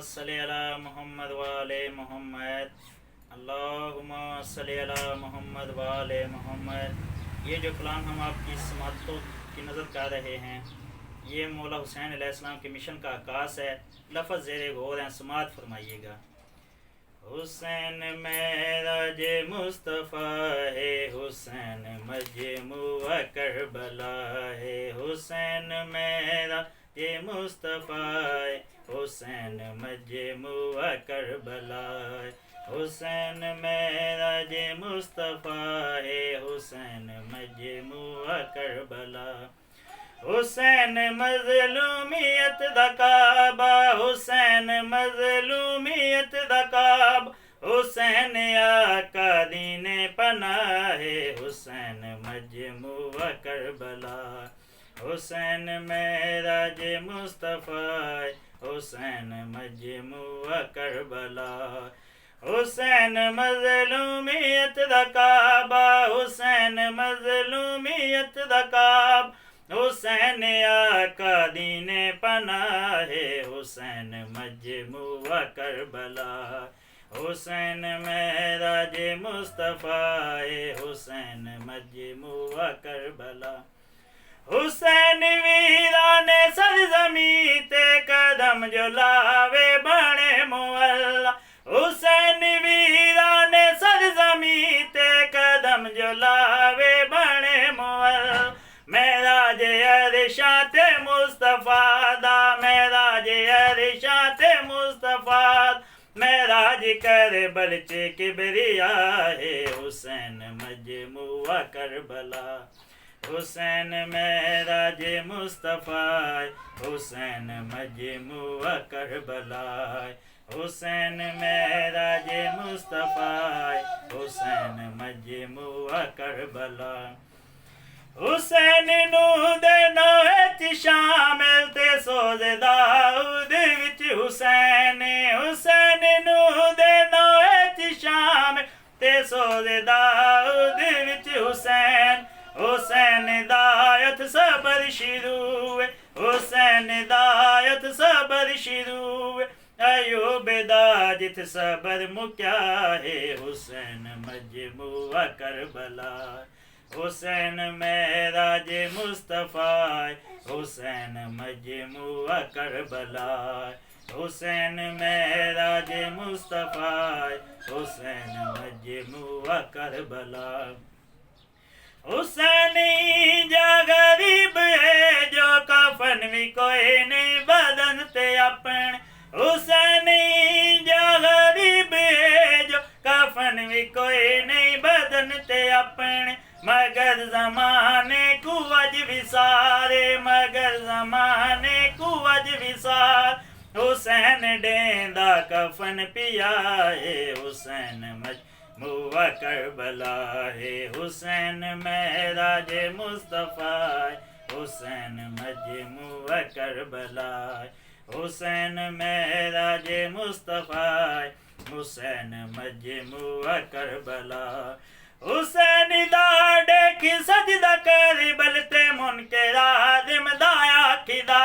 सल्लि अला मुहम्मद व आले मुहम्मद। अल्लाहुम्मा सल्लि अला मुहम्मद व आले मुहम्मद। ये जो कलाम हम आपकी समातों की नज़र कर रहे हैं, ये मौला हुसैन अलैहिस्सलाम के मिशन का आकाश है। लफ्ज़ ज़ेरे गौर हैं, समात फरमाइएगा। हुसैन मेराज मुस्तफ़ा है, हुसैन मजमुआ करबला है। हुसैन मेरा ये मुस्तफ़ा है, हुसैन मजमुआ करबला है। हुसैन मेरा ये मुस्तफ़ा है, हुसैन मजमुआ करबला। हुसैन मज़लूमियत दा काबा, हुसैन मज़लूमियत दा काबा। हुसैन आका दीने पनाहे, हुसैन मजमुआ करबला। हुसैन मेराज मुस्तफ़ा, हुसैन मजमुआ करबला। हुसैन मज़लूमियत दा काबा, हुसैन मज़लूमियत दा काबा। हुसैन आका दीने पनाहे, हुसैन मजमुआ करबला। हुसैन मेराज मुस्तफ़ा, हुसैन मजमुआ करबला। हुसैन वीराने सरज़मी ते कदम जो लावे बने मुअल्ला। हुसैन वीराने सरज़मी ते कदम जो लावे बने मुअल्ला। मेराज अरशात मुस्तफ़ा दा, मेराज अरशात मुस्तफ़ा। मेराज कर बलचे किबरिया है, हुसैन मजमुआ करबला। हुसैन मेराज मुस्तफ़ा, हुसैन मजमुआ करबला। हुसैन मेराज मुस्तफ़ा, हुसैन मजमुआ करबला। हुसैन नू दे नोए शामिल ते सोज़ दाऊद विच हुसैन। हुसैन नू दे नोए शामिल ते सोज़ दाऊद विच हुसैन। हुसैन दायत सबर शुरू, हुसैन दायत सबर शुरू। अयूब दा जित सबर मुक्या है, हुसैन मजमुआ करबला। हुसैन मेराज मुस्तफ़ा, हुसैन मजमुआ करबला। हुसैन मेराज मुस्तफ़ा, हुसैन मजमुआ करबला। हुसैनी जा गरीब है, जो कफन भी कोई नहीं बदन ते अपन। हुसैनी जा गरीब है, जो कफन भी कोई नहीं बदन ते अपन। मगर ज़माने को अज विसारे, मगर ज़माने को अज विसार। हुसैन डेंदा कफन पिया है, हुसैन मजमुआ करबला है। हुसैन मेराज मुस्तफ़ा, हुसैन मजमुआ करबला। हुसैन मेराज मुस्तफ़ा, हुसैन मजमुआ करबला। हुसैन दाड़े की सजदा करी बलते मुनके राज़िम दाया खिदा।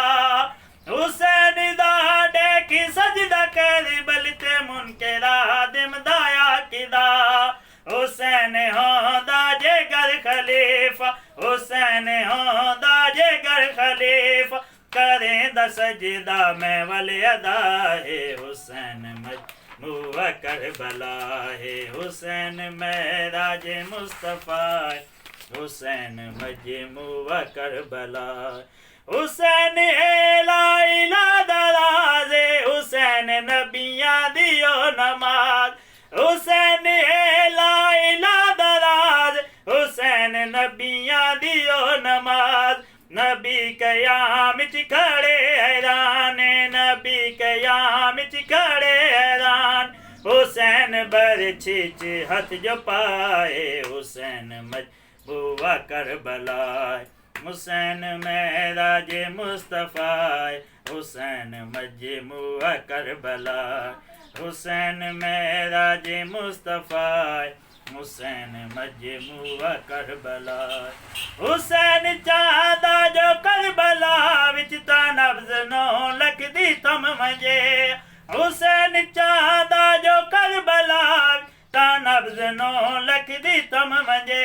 हुसैन दाड़े की सजदा करी बलते मुनके राज़िम दाया खिदा। हुसैन होंदा जे गर खलीफा, हुसैन होंदा जे गर खलीफा। करें दा सजदा मैं वले अदा है, हुसैन मजमुआ करबला है। हुसैन मेराज मुस्तफ़ा, हुसैन मजमुआ करबला। हुसैन एला इला दराज़े, हुसैन नबियां दियो नमाज। हुसैन एला इला दराज़े, हुसैन नबियां दियो नमाज। नबी कयाम च खड़े हैरान, नबी कयाम च खड़े हैरान। हुसैन बरछी च हथ जो पाए, हुसैन मजमुआ करबला। हुसैन मेराज मुस्तफ़ा, हुसैन मजमुआ करबला। हुसैन मेराज मुस्तफ़ा, हुसैन मजमुआ करबला। हुसैन चाहदा जो करबला विच ता नब्ज़ नौ लख दी तम मजे। हुसैन चाहदा जो करबला ता नब्ज़ नो लख दी तम मंजे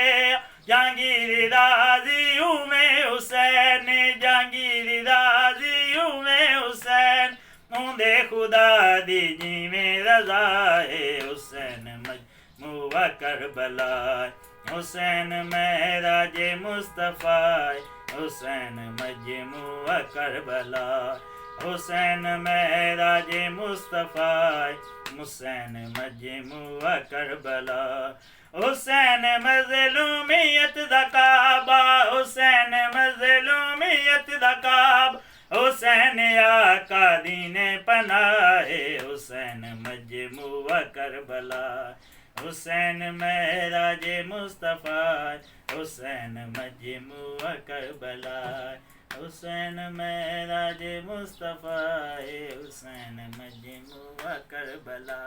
जहांगीर राज़ी में हुसैन जहांगीर राज़ी में हुसैन ऊंदे खुदा दी जिवें रज़ा है हुसैन मजमूआ करबला हुसैन महराज मुस्तफ़ा हुसैन मजमूआ करबला हुसैन महराज मुस्तफ़ा हुसैन मजमूआ करबला हुसैन मज़लूमियत दा काबा हुसैन मज़लूमियत दा काबा हुसैन आका दीने पनाहे हुसैन मजमूआ करबला हुसैन महराज मुस्तफ़ा हुसैन मजमूआ करबला हुसैन महराज मुस्तफ़ा हुसैन मजमूआ करबला।